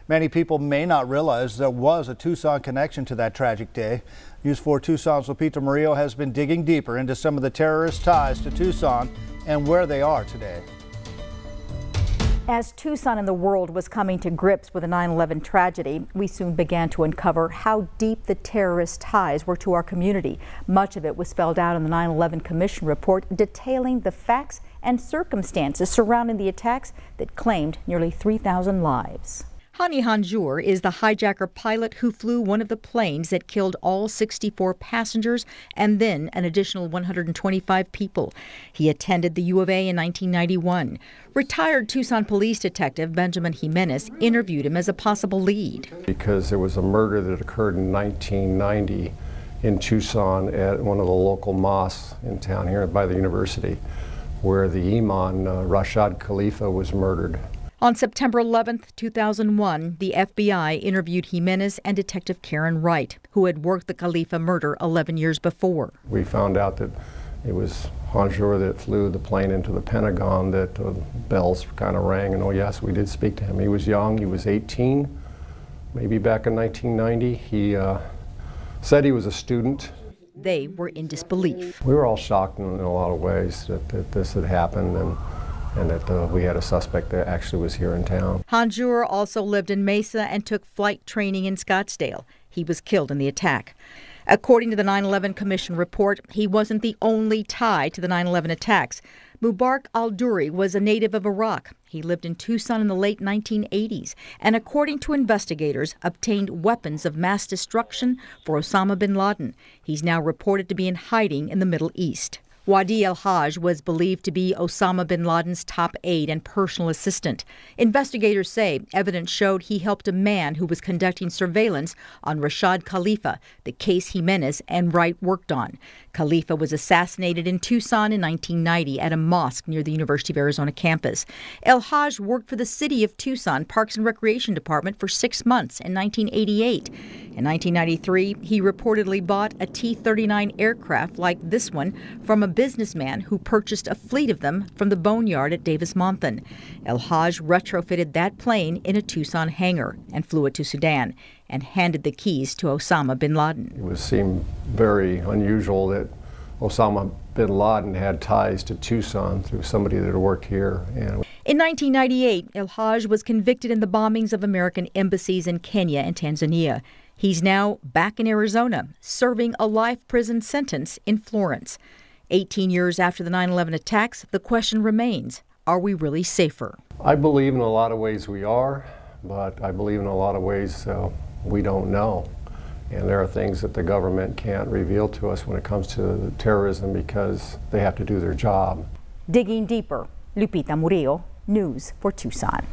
Many people may not realize there was a Tucson connection to that tragic day. News 4 Tucson's Lupita Murillo has been digging deeper into some of the terrorist ties to Tucson and where they are today. As Tucson and the world was coming to grips with the 9/11 tragedy, we soon began to uncover how deep the terrorist ties were to our community. Much of it was spelled out in the 9/11 Commission report detailing the facts and circumstances surrounding the attacks that claimed nearly 3,000 lives. Hani Hanjour is the hijacker pilot who flew one of the planes that killed all 64 passengers and then an additional 125 people. He attended the U of A in 1991. Retired Tucson police detective Benjamin Jimenez interviewed him as a possible lead. Because there was a murder that occurred in 1990 in Tucson at one of the local mosques in town here by the university, where the imam, Rashad Khalifa, was murdered. On September 11, 2001, the FBI interviewed Jimenez and Detective Karen Wright, who had worked the Khalifa murder 11 years before. We found out that it was Hanjour that flew the plane into the Pentagon, that bells kind of rang, and oh yes, we did speak to him. He was young, he was 18, maybe back in 1990. He said he was a student. They were in disbelief. We were all shocked in a lot of ways that this had happened, and that we had a suspect that actually was here in town. Hanjour also lived in Mesa and took flight training in Scottsdale. He was killed in the attack. According to the 9/11 Commission report, he wasn't the only tie to the 9/11 attacks. Mubarak al-Duri was a native of Iraq. He lived in Tucson in the late 1980s and, according to investigators, obtained weapons of mass destruction for Osama bin Laden. He's now reported to be in hiding in the Middle East. Wadi El-Haj was believed to be Osama bin Laden's top aide and personal assistant. Investigators say evidence showed he helped a man who was conducting surveillance on Rashad Khalifa, the case Jimenez and Wright worked on. Khalifa was assassinated in Tucson in 1990 at a mosque near the University of Arizona campus. El-Haj worked for the city of Tucson Parks and Recreation Department for 6 months in 1988. In 1993, he reportedly bought a T-39 aircraft like this one from a businessman who purchased a fleet of them from the boneyard at Davis-Monthan. El-Haj retrofitted that plane in a Tucson hangar and flew it to Sudan and handed the keys to Osama bin Laden. It would seem very unusual that Osama bin Laden had ties to Tucson through somebody that had worked here. In 1998, El-Haj was convicted in the bombings of American embassies in Kenya and Tanzania. He's now back in Arizona, serving a life prison sentence in Florence. 18 years after the 9/11 attacks, the question remains, are we really safer? I believe in a lot of ways we are, but I believe in a lot of ways we don't know. And there are things that the government can't reveal to us when it comes to terrorism because they have to do their job. Digging deeper, Lupita Murillo, News 4 Tucson.